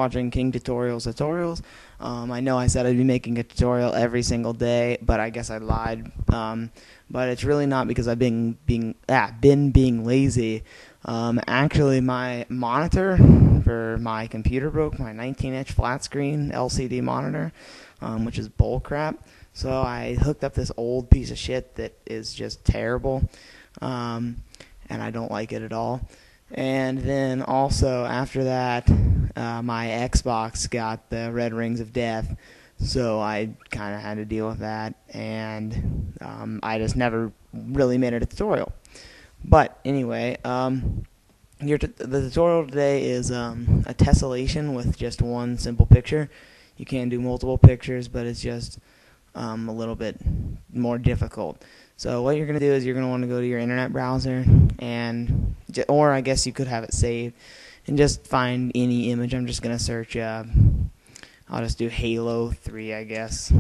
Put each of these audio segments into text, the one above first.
watching King Tutorials. I know I said I'd be making a tutorial every single day, but I guess I lied. But it's really not because I've been being lazy. Actually, my monitor for my computer broke, my 19-inch flat screen LCD monitor, which is bull crap. So I hooked up this old piece of shit that is just terrible, and I don't like it at all. And then also after that, my Xbox got the red rings of death, so I kind of had to deal with that, and I just never really made a tutorial. But anyway, the tutorial today is a tessellation with just one simple picture. You can do multiple pictures, but it's just a little bit more difficult. So what you're going to do is you're going to want to go to your internet browser, or I guess you could have it saved, and just find any image. I'm just going to search, I'll just do Halo 3, I guess,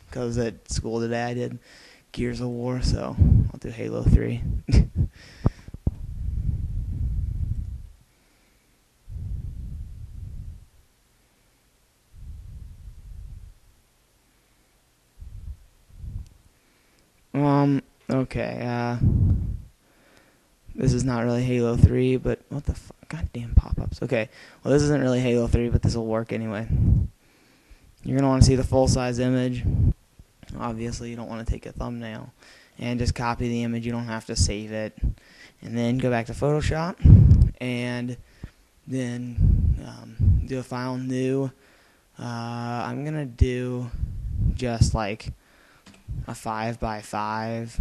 because at school today I did Gears of War, so I'll do Halo 3. Okay, this is not really Halo 3, but what the fuck, goddamn pop-ups. Okay, well this isn't really Halo 3, but this will work anyway. You're going to want to see the full-size image. Obviously, you don't want to take a thumbnail. And just copy the image, you don't have to save it. And then go back to Photoshop, and then do a file new. I'm going to do just like a 5 by 5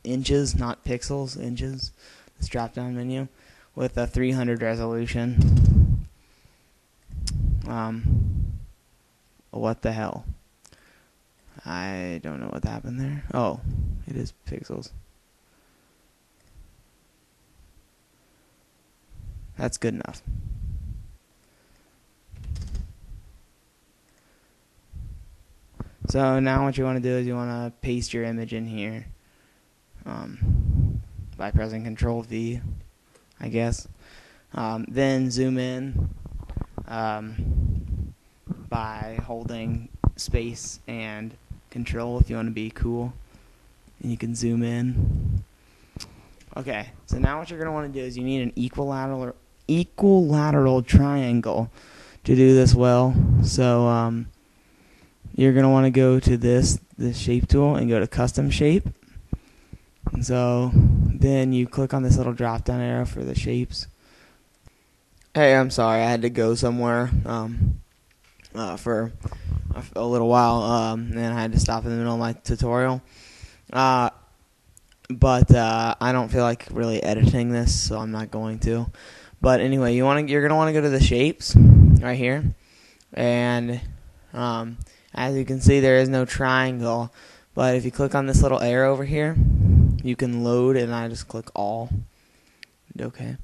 inches, not pixels, inches, this drop down menu, with a 300 resolution. What the hell? I don't know what happened there. Oh, it is pixels. That's good enough. So now what you want to do is you want to paste your image in here by pressing Control V, I guess. Then zoom in by holding space and Control if you want to be cool. And you can zoom in. Okay, so now what you're going to want to do is you need an equilateral triangle to do this well. So you're going to want to go to this shape tool and go to custom shape. And so then you click on this little drop down arrow for the shapes. Hey, I'm sorry, I had to go somewhere for a little while, and I had to stop in the middle of my tutorial. But I don't feel like really editing this, so I'm not going to. But anyway, you're going to want to go to the shapes right here, and as you can see, there is no triangle, but if you click on this little arrow over here, you can load, and I just click all. Okay.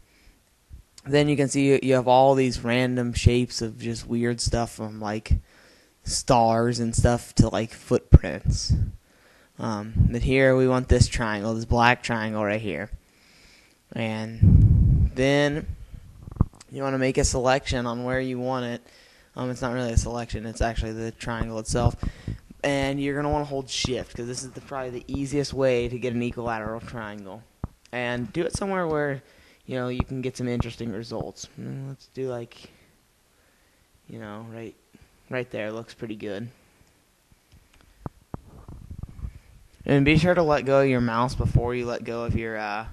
Then you can see you have all these random shapes of just weird stuff, from like stars and stuff to like footprints. But here we want this triangle, this black triangle right here. And then you want to make a selection on where you want it. It's not really a selection, it's actually the triangle itself. And you're going to want to hold shift, because this is probably the easiest way to get an equilateral triangle. And do it somewhere where, you know, you can get some interesting results. Let's do like, you know, right there. Looks pretty good. And be sure to let go of your mouse before you let go of your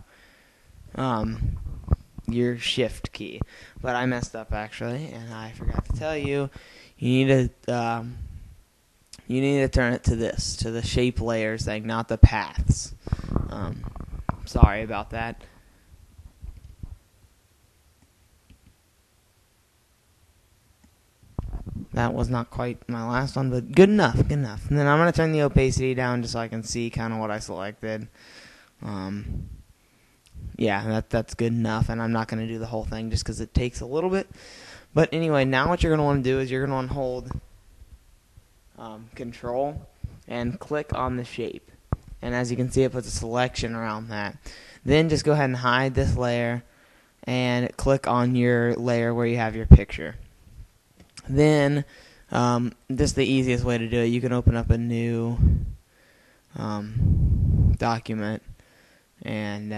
shift key. But I messed up actually, and I forgot to tell you. You need to turn it to this, to the shape layers thing, not the paths. Sorry about that. That was not quite my last one, but good enough, good enough. And then I'm going to turn the opacity down just so I can see kind of what I selected. Yeah, that's good enough, and I'm not going to do the whole thing just because it takes a little bit. But anyway, now what you're going to want to do is you're going to want to hold Control and click on the shape. And as you can see, it puts a selection around that. Then just go ahead and hide this layer and click on your layer where you have your picture. Then, just the easiest way to do it, you can open up a new document, and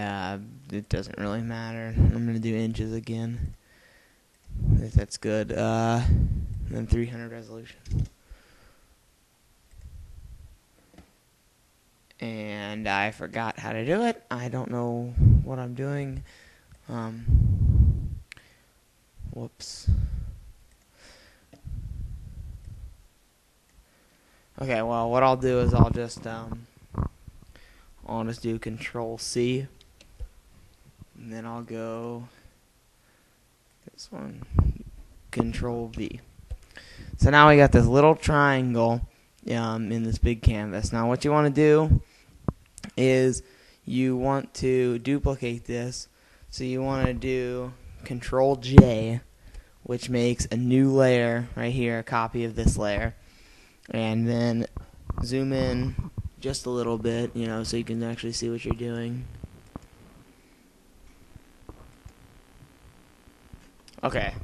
it doesn't really matter. I'm going to do inches again, if that's good. Then 300 resolution. And I forgot how to do it. I don't know what I'm doing. Whoops. Okay, well, what I'll do is I'll just do Control C, and then I'll go this one, Control V. So now we got this little triangle in this big canvas. Now what you want to do is you want to duplicate this. So you want to do Control J, which makes a new layer right here, a copy of this layer. And then zoom in just a little bit, so you can actually see what you're doing. Okay,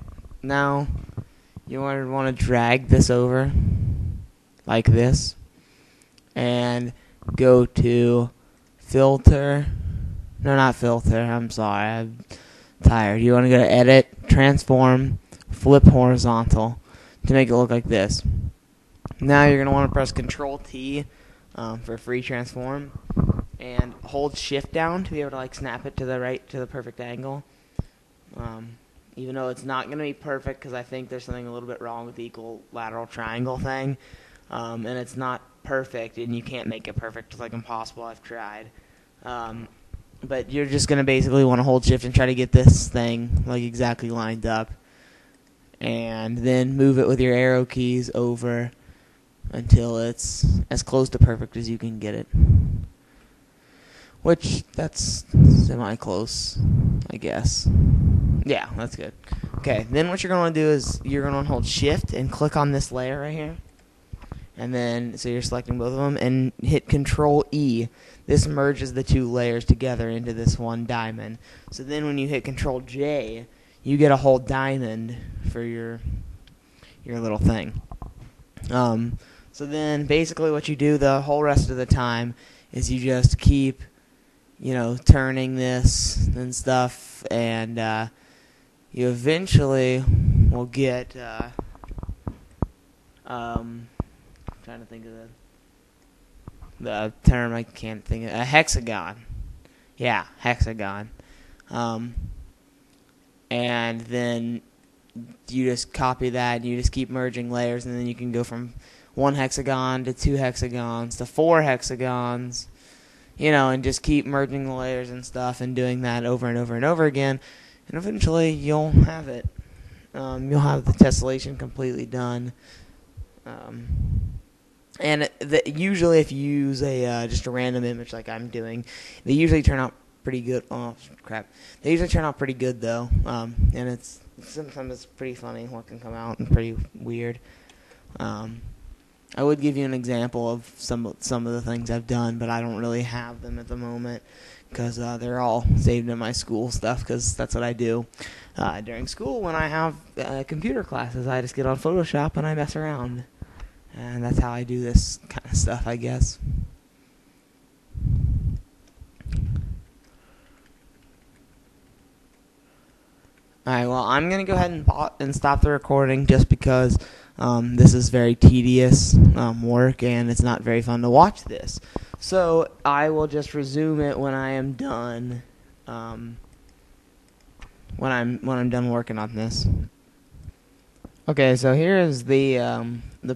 now you want to drag this over like this, and go to Filter. No, not Filter. I'm sorry, I'm tired. You want to go to Edit, Transform, Flip Horizontal to make it look like this. Now you're going to want to press Control T for free transform, and hold Shift down to be able to snap it to the right to the perfect angle. Even though it's not going to be perfect, because I think there's something a little bit wrong with the equilateral triangle thing, and it's not perfect, and you can't make it perfect. It's impossible. I've tried. But you're just going to basically want to hold Shift and try to get this thing exactly lined up, and then move it with your arrow keys over until it's as close to perfect as you can get it. Which, that's semi-close, I guess. Yeah, that's good. Okay, then what you're going to do is you're going to hold Shift and click on this layer right here. And then, so you're selecting both of them, and hit Control E. This merges the two layers together into this one diamond. So then when you hit Control J, you get a whole diamond for your little thing. So then basically what you do the whole rest of the time is you just keep, turning this and stuff, and you eventually will get, I'm trying to think of the term, I can't think of, a hexagon. Yeah, hexagon. And then you just copy that, and you just keep merging layers, and then you can go from 1 hexagon to 2 hexagons to 4 hexagons, and just keep merging the layers and stuff, and doing that over and over and over again, and eventually you'll have it. You'll have the tessellation completely done. And usually if you use just a random image like I'm doing, they usually turn out pretty good. Oh, crap. They usually turn out pretty good, though. And sometimes it's pretty funny what can come out, and pretty weird. I would give you an example of some of the things I've done, but I don't really have them at the moment because they're all saved in my school stuff, because that's what I do. During school, when I have computer classes, I just get on Photoshop and I mess around. And that's how I do this kind of stuff, I guess. Alright, well, I'm going to go ahead and stop the recording just because this is very tedious work, and it's not very fun to watch this. So I will just resume it when I am done. When I'm done working on this. Okay, so here is the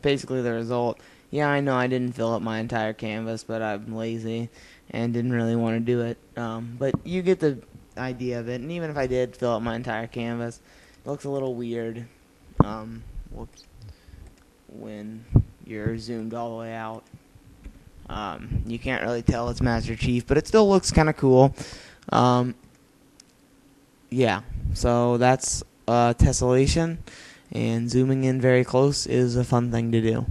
basically the result. Yeah, I know I didn't fill up my entire canvas, but I'm lazy and didn't really want to do it. But you get the idea of it. And even if I did fill up my entire canvas, it looks a little weird. Whoops. When you're zoomed all the way out, you can't really tell it's Master Chief, but it still looks kind of cool. Yeah, so that's tessellation. And zooming in very close is a fun thing to do.